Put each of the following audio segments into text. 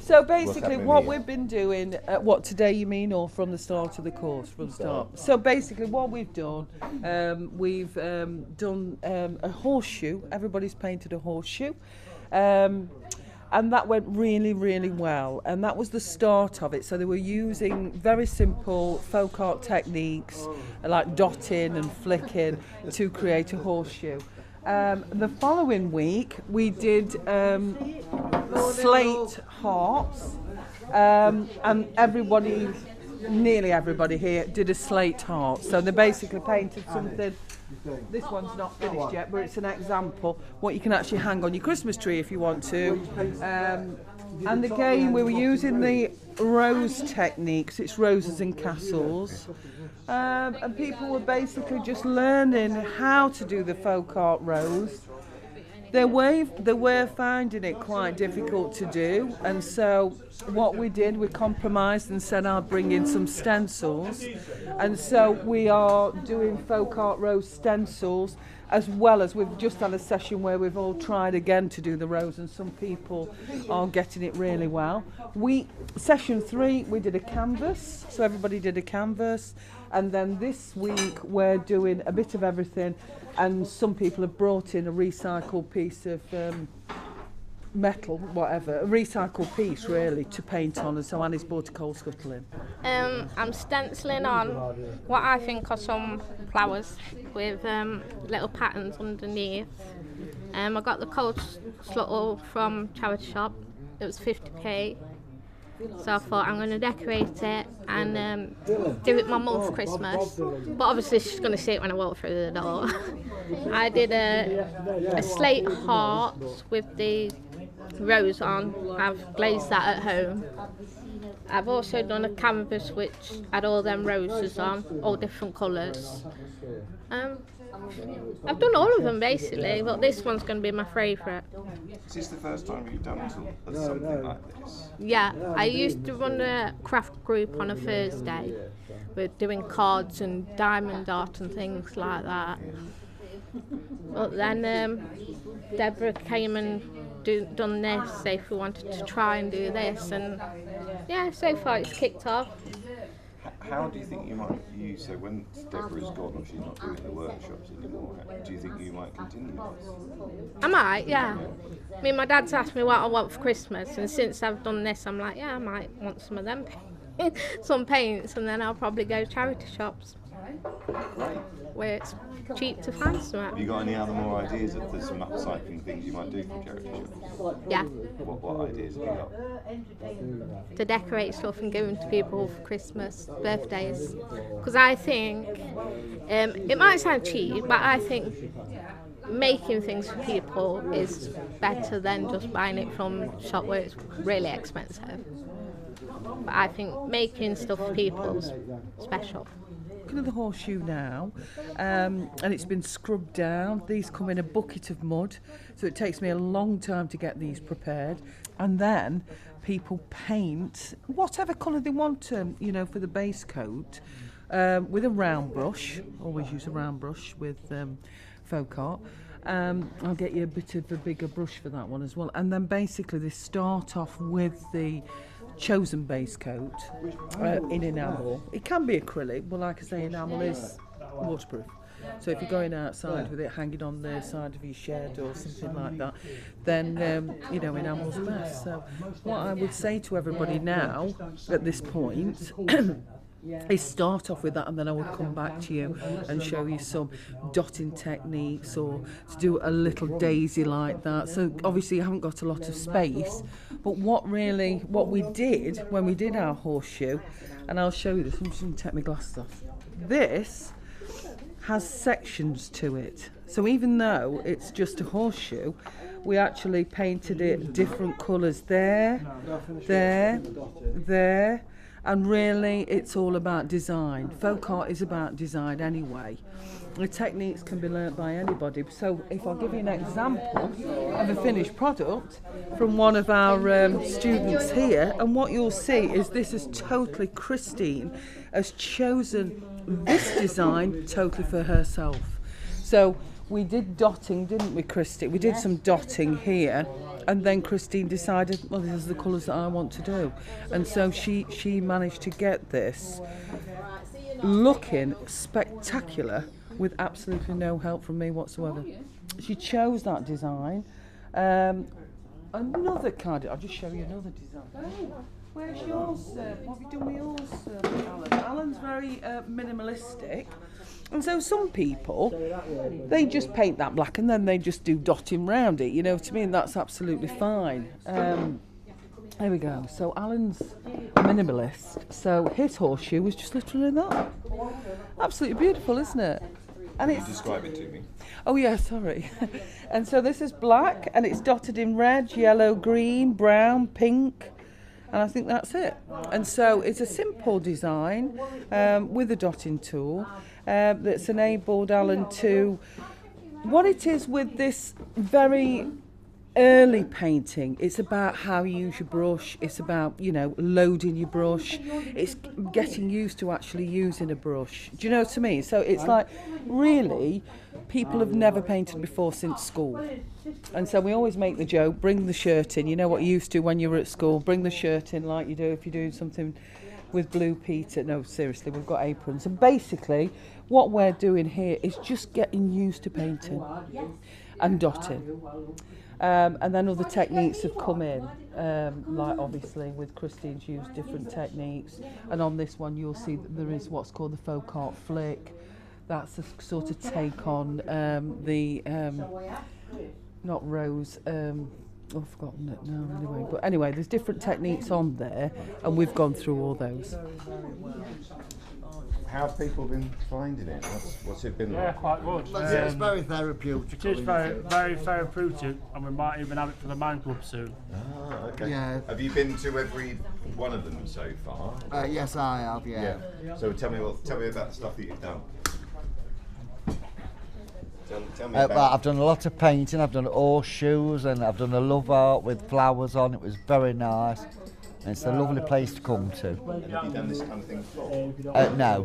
So basically what we've been doing, what today you mean, or from the start of the course, from the start? So basically what we've done, we've done a horseshoe. Everybody's painted a horseshoe. And that went really, really well. And that was the start of it. So they were using very simple folk art techniques like dotting and flicking to create a horseshoe. The following week we did slate hearts, and everybody, nearly everybody here, did a slate heart. So they basically painted something. This one's not finished yet, but it's an example what you can actually hang on your Christmas tree if you want to. And again, we were using the rose techniques. It's roses and castles. And people were basically just learning how to do the folk art rose. They were finding it quite difficult to do, and so what we did, we compromised and said I'll bring in some stencils, and so we are doing folk art rose stencils, as well as we've just had a session where we've all tried again to do the rose, and some people are getting it really well. Session 3 we did a canvas, so everybody did a canvas, and then this week we're doing a bit of everything. And some people have brought in a recycled piece of metal, whatever, a recycled piece really to paint on, and so Annie's brought a coal scuttle in. I'm stenciling on what I think are some flowers with little patterns underneath. I got the coal scuttle from charity shop. It was 50p. So I thought I'm going to decorate it and give it my mum for Christmas. But obviously she's going to see it when I walk through the door. I did a slate heart with the rose on. I've glazed that at home. I've also done a canvas which had all them roses on, all different colours. I've done all of them basically, but this one's going to be my favourite. Is this the first time you've done something like this? Yeah, I used to run a craft group on a Thursday. We're doing cards and diamond art and things like that. But then Deborah came and done this, say if we wanted to try and do this, and yeah, so far it's kicked off. How do you think you might use, so when Deborah's gone or she's not doing the workshops anymore, do you think you might continue this? I might, yeah. I mean, my dad's asked me what I want for Christmas, and since I've done this, I'm like, yeah, I might want some of them, some paints, and then I'll probably go to charity shops where it's cheap to find some. Have you got any other more ideas of some upcycling things you might do from charity shops? Yeah. What ideas have you got? To decorate stuff and give them to people for Christmas, birthdays. Because I think, it might sound cheap, but I think making things for people is better than just buying it from a shop where it's really expensive. But I think making stuff for people is special. Looking at the horseshoe now, and it's been scrubbed down. These come in a bucket of mud, so it takes me a long time to get these prepared, and then people paint whatever colour they want to, for the base coat, with a round brush. Always use a round brush with folk art. I'll get you a bit of a bigger brush for that one as well, and then basically they start off with the chosen base coat in enamel. It can be acrylic, but like I say, enamel is waterproof. So if you're going outside with it hanging on the side of your shed or something like that, then enamel's best. So what I would say to everybody now at this point is start off with that, and then I would come back to you and show you some dotting techniques, or to do a little daisy like that. So obviously you haven't got a lot of space, but what we did when we did our horseshoe, and I'll show you this, I'm just going to take my glasses off. This has sections to it, so even though it's just a horseshoe, we actually painted it different colours there, and really it's all about design. Folk art is about design anyway. The techniques can be learnt by anybody. So if I give you an example of a finished product from one of our students here, and what you'll see is this is totally Christine has chosen this design totally for herself. So we did dotting, didn't we, Christine? We did some dotting here, and then Christine decided, well, these are the colours that I want to do. And so she managed to get this looking spectacular with absolutely no help from me whatsoever. She chose that design. Another card, I'll just show you another design. Where's yours, what have you done with yours, Alan? Alan's very minimalistic. And so some people, they just paint that black and then they just do dotting round it, you know what I mean? That's absolutely fine. There we go. So Alan's a minimalist. So his horseshoe was just literally that. Absolutely beautiful, isn't it? And Can you describe it to me? Oh yeah, sorry. And so this is black and it's dotted in red, yellow, green, brown, pink. And I think that's it. And so it's a simple design with a dotting tool that's enabled Alan to... What it is with this very early painting, it's about how you use your brush, it's about, you know, loading your brush, it's getting used to actually using a brush. Do you know what I mean? So it's like, really, people have never painted before since school. And so we always make the joke, bring the shirt in. You know what you used to when you were at school, bring the shirt in like you do if you're doing something with Blue Peter. No, seriously, we've got aprons. And basically, what we're doing here is just getting used to painting and dotting. And then other techniques have come in, like obviously with Christine's used different techniques. And on this one, you'll see that there is what's called the folk art flick. That's a sort of take on not rose, I've forgotten it now anyway. But anyway, there's different techniques on there, and we've gone through all those. How have people been finding it? What's it been like? Yeah, quite good. It's very therapeutic. It is very therapeutic, and we might even have it for the Man Club soon. Ah, okay. Yeah. Have you been to every one of them so far? Yes, I have. Yeah. So tell me about the stuff that you've done. Tell me about. Well, I've done a lot of painting. I've done horseshoes, and I've done a love art with flowers on. It was very nice. And it's a lovely place to come to. And have you done this kind of thing before? No.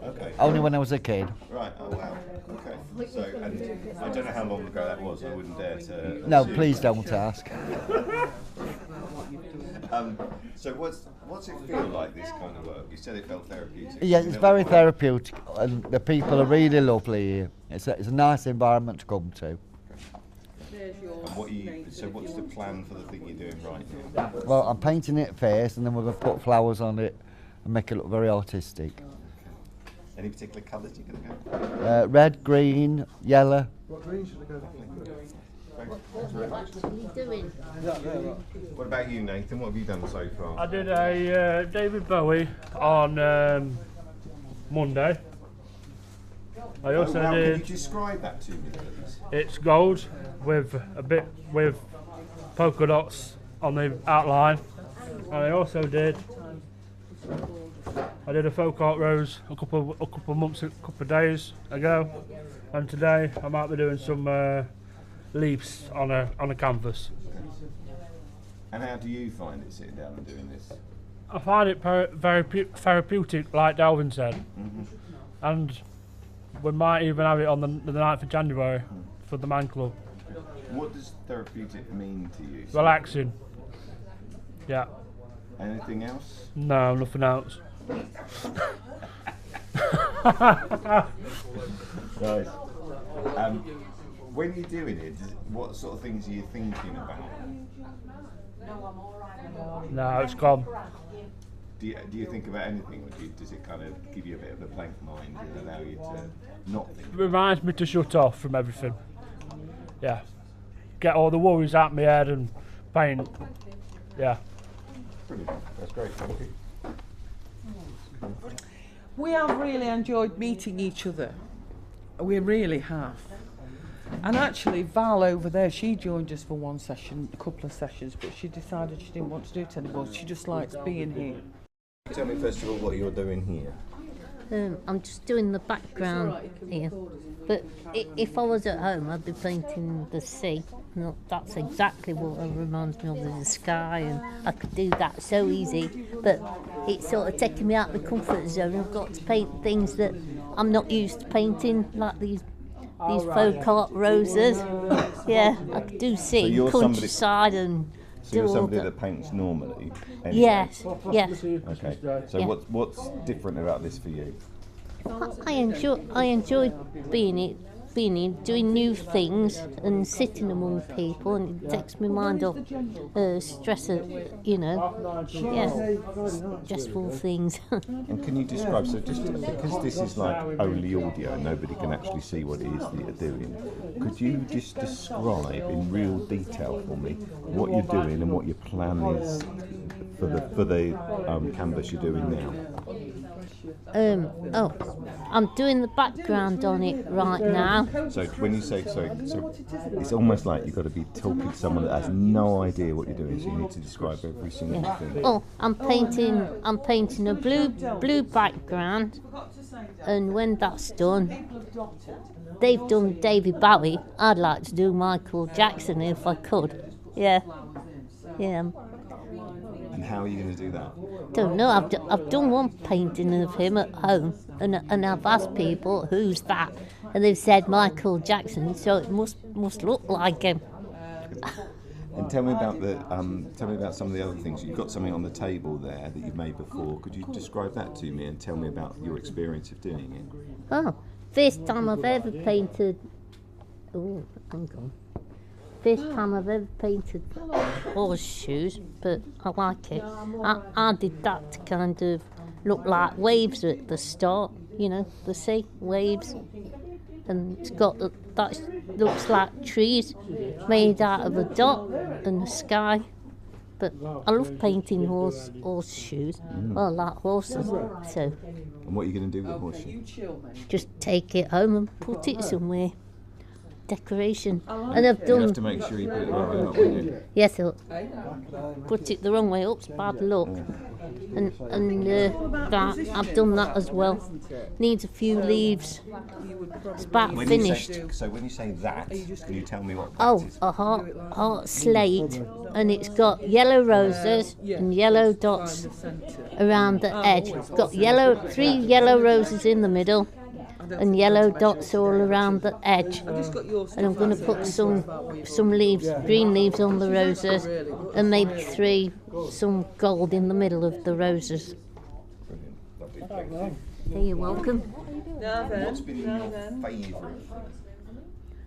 Okay. Only when I was a kid. Right. Oh wow. Okay. So, and I don't know how long ago that was. I wouldn't dare to. No, assume. please don't ask. So what's it feel like, this kind of work? You said it felt therapeutic. Yeah, it's very therapeutic, and the people are really lovely here. It's a nice environment to come to. And so what's the plan for the thing you're doing right now? Well, I'm painting it first, and then we're going to put flowers on it and make it look very artistic. Any particular colours you're going to go? Red, green, yellow. What green should I go What about you, Nathan? What have you done so far? I did a David Bowie on Monday. I also Can you did. describe that to me, please? It's gold with polka dots on the outline, and I also did. I did a folk art rose a couple of days ago, and today I might be doing some leaves on a canvas. And how do you find it sitting down and doing this? I find it very therapeutic, like Dalvin said, and we might even have it on the 9th of January for the Man Club. What does therapeutic mean to you? Relaxing. Yeah. Anything else? No, nothing else. Nice. When you're doing it, what sort of things are you thinking about? No, it's gone. Do you think about anything, or does it kind of give you a bit of a blank mind and allow you to not think? It reminds me to shut off from everything. Yeah. Get all the worries out of my head and paint. Yeah. Brilliant. That's great, thank you. We have really enjoyed meeting each other. We really have. And actually, Val over there, she joined us for one session, a couple of sessions, but she decided she didn't want to do it anymore. She just likes being here. Tell me first of all what you're doing here. I'm just doing the background here. But if I was at home, I'd be painting the sea. No, that's exactly what reminds me of the sky, and I could do that so easy. But it's sort of taking me out of the comfort zone. I've got to paint things that I'm not used to painting, like these these folk art roses. Yeah, I do sit in you're somebody- countryside and So do you're all somebody the... that paints normally? Anyway. Yes, yes. Okay. So Yeah. what's different about this for you? I enjoy doing new things and sitting among people, and it takes my mind off stress of, stressful things. And can you describe, so just because this is like only audio, nobody can actually see what it is that you're doing, could you just describe in real detail for me what you're doing and what your plan is for the canvas you're doing now? I'm doing the background on it right now. So when you say so it's almost like you've got to be talking to someone that has no idea what you're doing, so you need to describe every single thing. Oh, I'm painting a blue background, and when that's done, they've done David Bowie. I'd like to do Michael Jackson if I could. Yeah. And how are you going to do that? Don't know. I've done one painting of him at home, and I've asked people who's that, and they've said Michael Jackson. So it must look like him. And tell me about some of the other things. You've got something on the table there that you've made before. Could you describe that to me and tell me about your experience of doing it? Oh, first time I've ever painted. Oh, hang on. First time I've ever painted horseshoes, but I like it. I did that to kind of look like waves at the start, the sea, waves. And it's got that looks like trees made out of a dot and the sky. But I love painting horseshoes. Well, I like horses, so. And what are you going to do with the horseshoe? Just take it home and put it somewhere. Decoration. And I've done. You have to make sure you put it the right way up, won't you? Yes, put it the wrong way up's bad luck. And that I've done that as well. Needs a few leaves. It's about finished. So when you say that, can you tell me what that is? A heart slate, and it's got yellow roses and yellow dots around the edge. It's got three yellow roses in the middle, and yellow dots all around the edge. And I'm going to put some leaves, green leaves on the roses, and maybe some gold in the middle of the roses. Brilliant, lovely, thank you. Okay, you're welcome. What's been your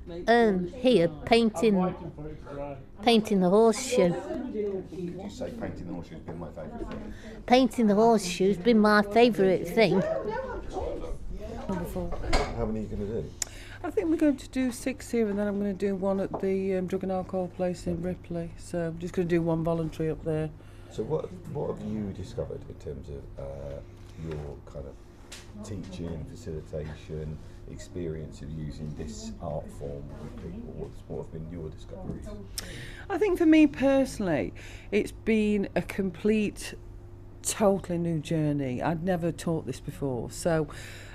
favourite? Here, painting the horseshoe. Did you say painting the horseshoe has been my favourite thing? Painting the horseshoe's been my favourite thing. How many are you going to do? I think we're going to do 6 here, and then I'm going to do one at the drug and alcohol place in Ripley. So I'm just going to do one voluntary up there. So what have you discovered in terms of your kind of teaching, facilitation, experience of using this art form with people? What have been your discoveries? I think for me personally, it's been a complete, totally new journey. I'd never taught this before, so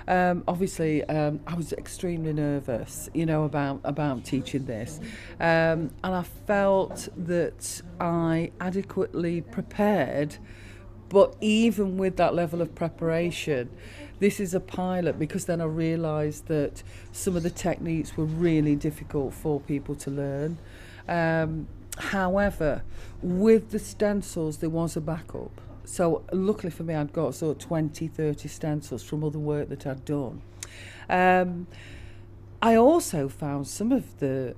obviously I was extremely nervous, about teaching this, and I felt that I adequately prepared. But even with that level of preparation, this is a pilot, because then I realised that some of the techniques were really difficult for people to learn. However, with the stencils, there was a backup. So luckily for me, I'd got sort of 20, 30 stencils from other work that I'd done. I also found some of the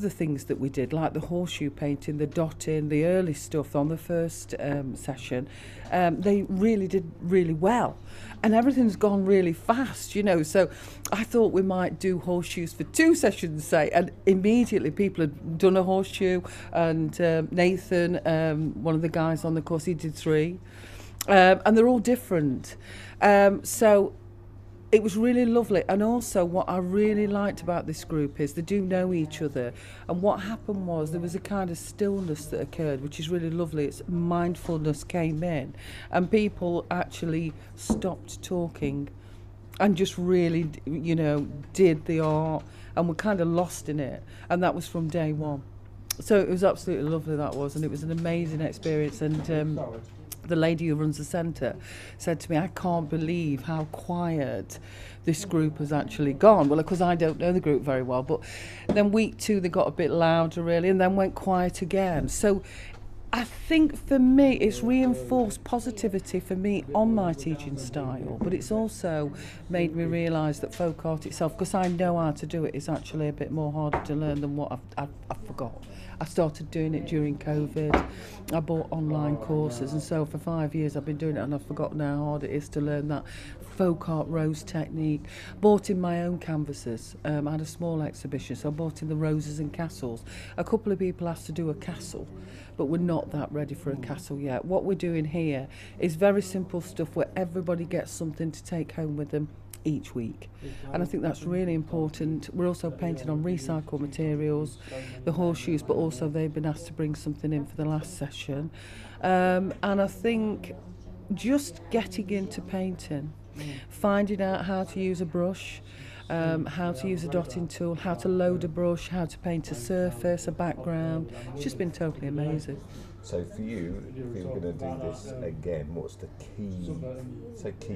things that we did, like the horseshoe painting, the dotting, the early stuff on the first session. They really did really well, and everything's gone really fast, So I thought we might do horseshoes for 2 sessions, say, and immediately people had done a horseshoe. And Nathan, one of the guys on the course, he did 3, and they're all different. So it was really lovely. And also what I really liked about this group is they do know each other, and what happened was there was a kind of stillness that occurred, which is really lovely. It's mindfulness came in, and people actually stopped talking and just really did the art, and were kind of lost in it, and that was from day one. So it was absolutely lovely, that was, and it was an amazing experience. And the lady who runs the centre said to me, I can't believe how quiet this group has actually gone. Well, of course, I don't know the group very well, but then week 2 they got a bit louder, really, and then went quiet again. So I think for me, it's reinforced positivity for me on my teaching style, but it's also made me realise that folk art itself, because I know how to do it, is actually a bit more harder to learn than what I've forgot. I started doing it during COVID. I bought online courses, and so for 5 years I've been doing it, and I've forgotten how hard it is to learn that folk art rose technique. Bought in my own canvases. I had a small exhibition, so I bought in the roses and castles. A couple of people asked to do a castle, but we're not that ready for a castle yet. What we're doing here is very simple stuff where everybody gets something to take home with them each week, and I think that's really important. We're also painting on recycled materials, the horseshoes, but also they've been asked to bring something in for the last session, and I think just getting into painting, finding out how to use a brush, how to use a dotting tool, how to load a brush, how to paint a surface, a background. It's just been totally amazing. So for you, if you're going to do this again, what's the key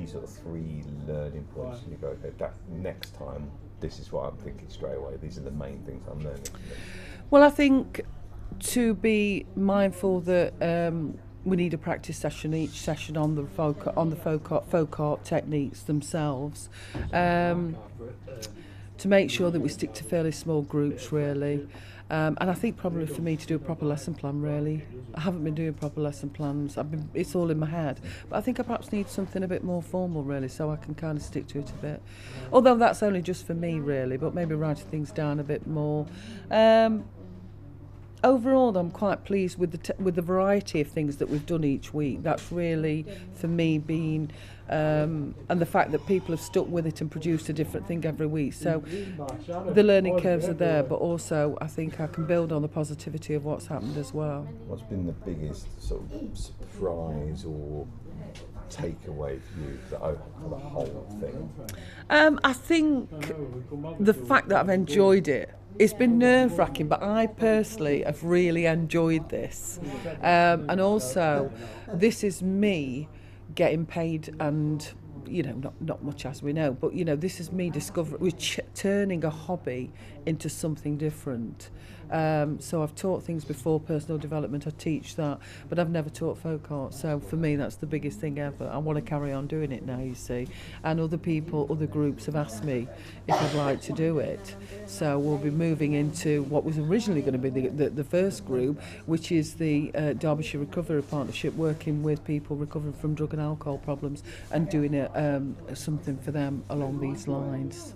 sort of 3 learning points? You go, okay, that next time, this is what I'm thinking straight away. These are the main things I'm learning from this. Well, I think to be mindful that we need a practice session each session on the folk art techniques themselves, to make sure that we stick to fairly small groups, really. And I think probably for me to do a proper lesson plan, really. I haven't been doing proper lesson plans. It's all in my head. But I think I perhaps need something a bit more formal, really, so I can kind of stick to it a bit. Although that's only just for me, really, but maybe writing things down a bit more. Overall, I'm quite pleased with the variety of things that we've done each week. That's really, for me, been... and the fact that people have stuck with it and produced a different thing every week. So the learning curves are there, but also I think I can build on the positivity of what's happened as well. What's been the biggest sort of surprise or takeaway for you for the whole thing? I think the fact that I've enjoyed it. It's been nerve-wracking, but I personally have really enjoyed this. And also, this is me getting paid, and not much, as we know, but this is me discovering, turning a hobby into something different. So I've taught things before, personal development, I teach that, but I've never taught folk art. So for me, that's the biggest thing ever. I want to carry on doing it now, you see. And other groups have asked me if I'd like to do it. So we'll be moving into what was originally going to be the first group, which is the Derbyshire Recovery Partnership, working with people recovering from drug and alcohol problems and doing something for them along these lines.